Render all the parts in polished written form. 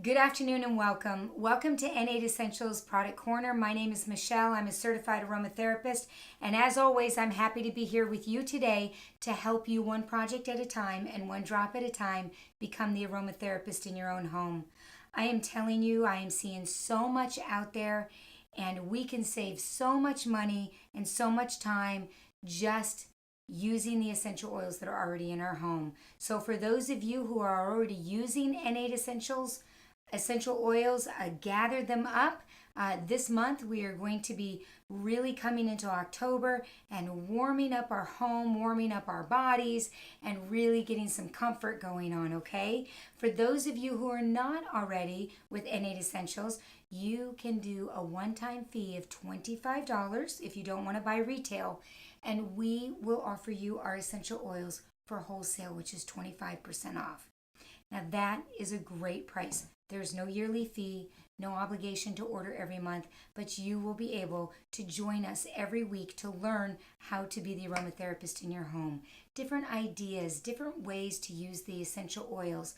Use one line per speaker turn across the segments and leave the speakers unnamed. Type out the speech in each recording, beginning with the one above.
Good afternoon and welcome. Welcome to N8 Essentials Product Corner. My name is Michelle. I'm a certified aromatherapist. And as always, I'm happy to be here with you today to help you one project at a time and one drop at a time become the aromatherapist in your own home. I am telling you, I am seeing so much out there and we can save so much money and so much time just using the essential oils that are already in our home. So for those of you who are already using N8 essential oils, gather them up. This month we are going to be really coming into October and warming up our home, warming up our bodies, and really getting some comfort going on, okay? For those of you who are not already with N8 Essentials, you can do a one-time fee of $25 if you don't want to buy retail, and we will offer you our essential oils for wholesale, which is 25% off. Now that is a great price. There's no yearly fee, no obligation to order every month, but you will be able to join us every week to learn how to be the aromatherapist in your home. Different ideas, different ways to use the essential oils.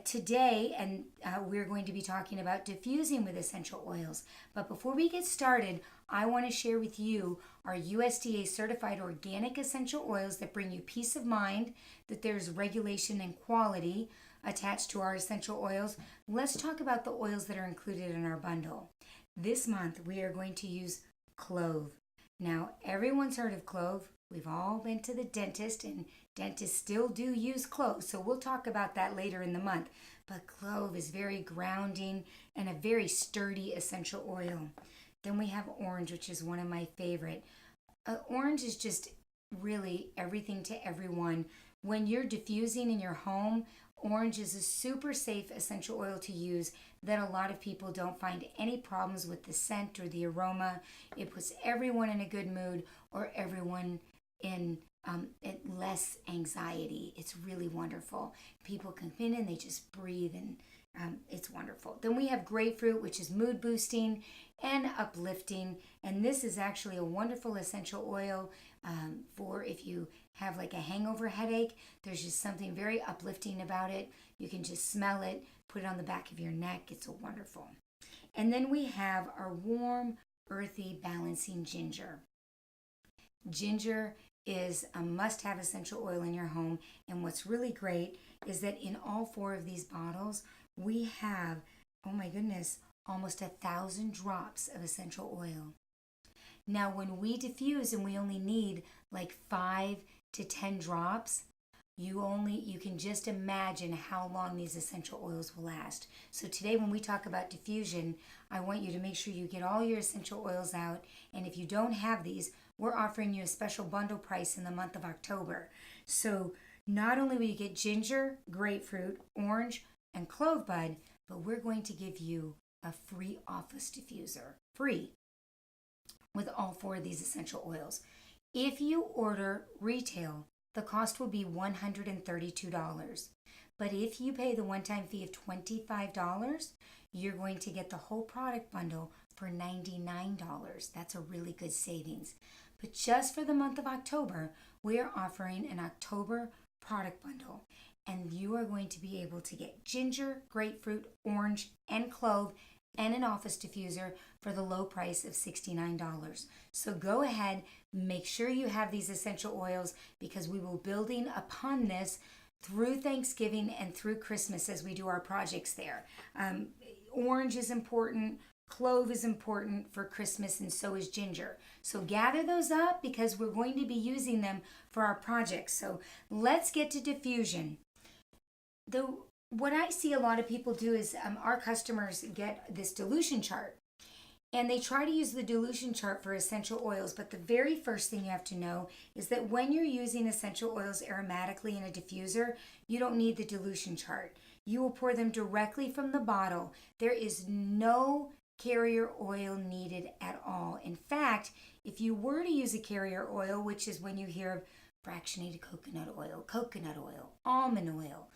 Today, we're going to be talking about diffusing with essential oils. But before we get started, I want to share with you our USDA certified organic essential oils that bring you peace of mind, that there's regulation and quality attached to our essential oils. Let's talk about the oils that are included in our bundle. This month, we are going to use Clove. Now, everyone's heard of Clove. We've all been to the dentist, and dentists still do use Clove, so we'll talk about that later in the month. But Clove is very grounding and a very sturdy essential oil. Then we have orange, which is one of my favorite. Orange is just really everything to everyone. When you're diffusing in your home, orange is a super safe essential oil to use that a lot of people don't find any problems with the scent or the aroma. It puts everyone in a good mood or everyone in less anxiety. It's really wonderful. People come in and they just breathe, and it's wonderful. Then we have grapefruit, which is mood boosting and uplifting, and this is actually a wonderful essential oil for if you have like a hangover headache. There's just something very uplifting about it. You can just smell it, put it on the back of your neck. It's so wonderful. And then we have our warm, earthy, balancing ginger. Ginger is a must-have essential oil in your home, and what's really great is that in all four of these bottles we have, oh my goodness, almost 1,000 drops of essential oil. Now when we diffuse and we only need like 5 to 10 drops, you can just imagine how long these essential oils will last. So today when we talk about diffusion, I want you to make sure you get all your essential oils out, and if you don't have these, we're offering you a special bundle price in the month of October. So not only will you get ginger, grapefruit, orange, and clove bud, but we're going to give you a free office diffuser, free, with all four of these essential oils. If you order retail, the cost will be $132. But if you pay the one-time fee of $25, you're going to get the whole product bundle for $99. That's a really good savings. But just for the month of October, we are offering an October product bundle, and you are going to be able to get ginger, grapefruit, orange, and clove, and an office diffuser for the low price of $69. So go ahead, make sure you have these essential oils, because we will be building upon this through Thanksgiving and through Christmas as we do our projects there. Orange is important, clove is important for Christmas, and so is ginger. So gather those up because we're going to be using them for our projects. So let's get to diffusion. What I see a lot of people do is our customers get this dilution chart, and they try to use the dilution chart for essential oils. But the very first thing you have to know is that when you're using essential oils aromatically in a diffuser, you don't need the dilution chart. You will pour them directly from the bottle. There is no carrier oil needed at all. In fact, if you were to use a carrier oil, which is when you hear of fractionated coconut oil, almond oil,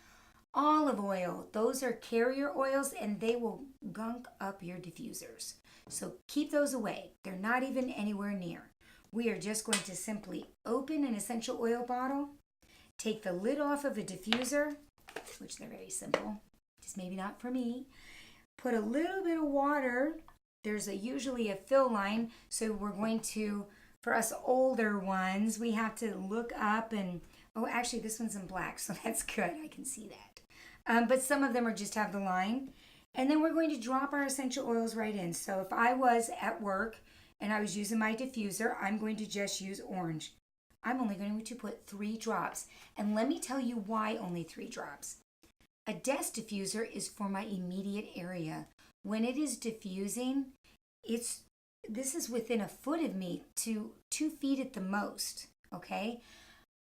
olive oil, those are carrier oils and they will gunk up your diffusers. So keep those away. They're not even anywhere near. We are just going to simply open an essential oil bottle, take the lid off of a diffuser, which they're very simple. just maybe not for me. Put a little bit of water. There's usually a fill line, so we're going to, for us older ones, we have to look up and, oh, actually this one's in black, so that's good. I can see that. But some of them are just have the line. And then we're going to drop our essential oils right in. So if I was at work and I was using my diffuser, I'm going to just use orange. I'm only going to put 3 drops. And let me tell you why only 3 drops. A desk diffuser is for my immediate area. When it is diffusing, this is within a foot of me to 2 feet at the most, okay?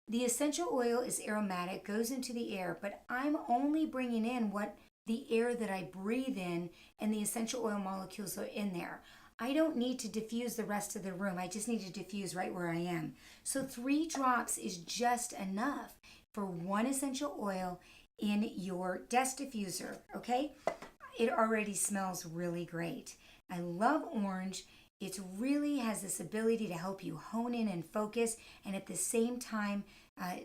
The essential oil is aromatic, goes into the air, but I'm only bringing in what the air that I breathe in, and the essential oil molecules are in there. I don't need to diffuse the rest of the room. I just need to diffuse right where I am. So 3 drops is just enough for 1 essential oil in your desk diffuser, okay? It already smells really great. I love orange. It really has this ability to help you hone in and focus, and at the same time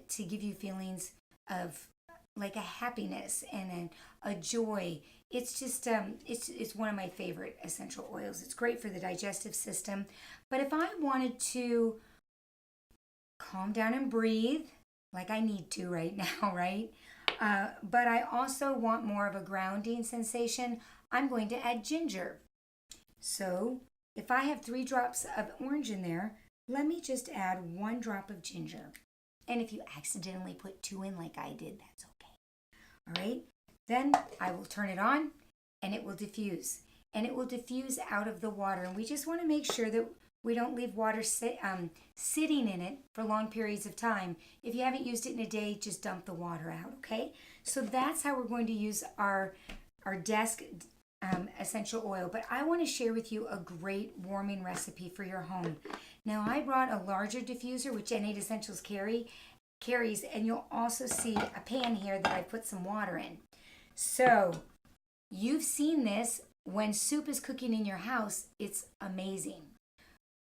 to give you feelings of like a happiness and a joy. It's just, it's one of my favorite essential oils. It's great for the digestive system. But if I wanted to calm down and breathe, like I need to right now, right? But I also want more of a grounding sensation, I'm going to add ginger. So if I have 3 drops of orange in there, let me just add 1 drop of ginger. And if you accidentally put 2 in like I did, that's okay. All right, then I will turn it on and it will diffuse. And it will diffuse out of the water. And we just want to make sure that we don't leave water sitting in it for long periods of time. If you haven't used it in a day, just dump the water out, okay? So that's how we're going to use our desk essential oil. But I want to share with you a great warming recipe for your home. Now, I brought a larger diffuser, which N8 Essentials carries, and you'll also see a pan here that I put some water in. So you've seen this when soup is cooking in your house. It's amazing.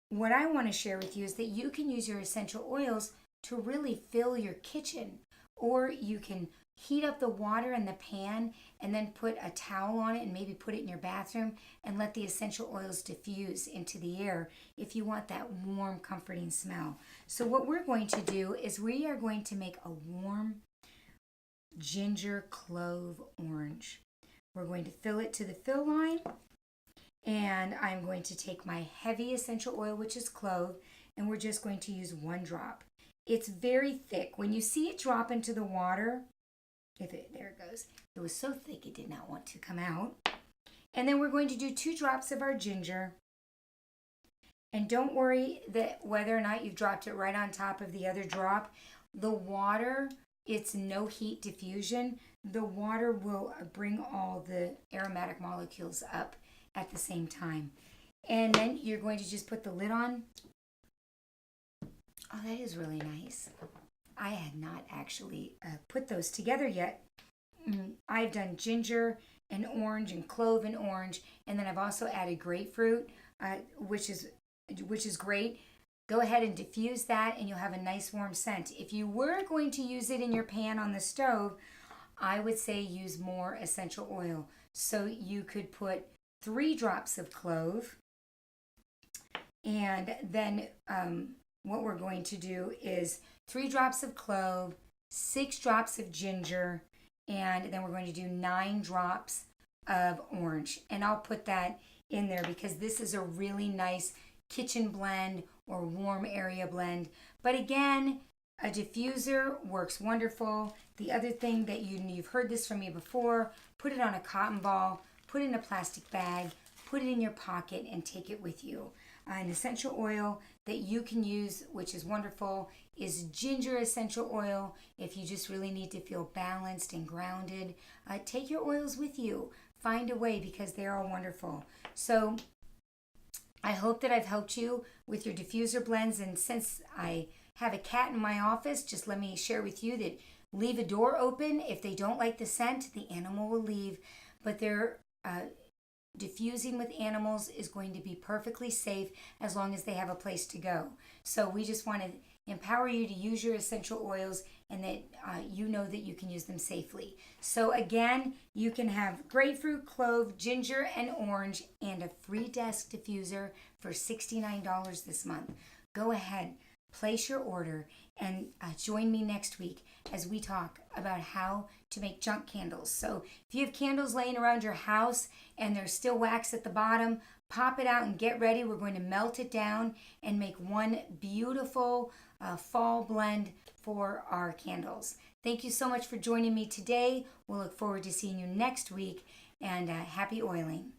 What I want to share with you is that you can use your essential oils to really fill your kitchen, or you can heat up the water in the pan and then put a towel on it and maybe put it in your bathroom and let the essential oils diffuse into the air if you want that warm, comforting smell. So what we're going to do is we are going to make a warm ginger clove orange. We're going to fill it to the fill line, and I'm going to take my heavy essential oil, which is clove, and we're just going to use 1 drop. It's very thick. When you see it drop into the water, there it goes. It was so thick it did not want to come out. And then we're going to do 2 drops of our ginger. And don't worry that whether or not you've dropped it right on top of the other drop. The water, it's no heat diffusion. The water will bring all the aromatic molecules up at the same time. And then you're going to just put the lid on. Oh, that is really nice. I had not actually put those together yet. I've done ginger and orange and clove and orange, and then I've also added grapefruit, which is great. Go ahead and diffuse that, and you'll have a nice warm scent. If you were going to use it in your pan on the stove, I would say use more essential oil. So you could put 3 drops of clove, and then what we're going to do is 3 drops of clove, 6 drops of ginger, and then we're going to do 9 drops of orange. And I'll put that in there because this is a really nice kitchen blend or warm area blend. But again, a diffuser works wonderful. The other thing that you've heard this from me before, put it on a cotton ball, put it in a plastic bag, put it in your pocket, and take it with you. An essential oil that you can use, which is wonderful, is ginger essential oil. If you just really need to feel balanced and grounded, take your oils with you. Find a way because they're all wonderful. So I hope that I've helped you with your diffuser blends. And since I have a cat in my office, just let me share with you that leave a door open. If they don't like the scent, the animal will leave. But they're diffusing with animals is going to be perfectly safe as long as they have a place to go. So we just want to empower you to use your essential oils, and that you know that you can use them safely. So again, you can have grapefruit, clove, ginger, and orange, and a free desk diffuser for $69 this month. Go ahead, place your order, and join me next week as we talk about how to make junk candles. So if you have candles laying around your house and there's still wax at the bottom, pop it out and get ready. We're going to melt it down and make one beautiful fall blend for our candles. Thank you so much for joining me today. We'll look forward to seeing you next week, and happy oiling.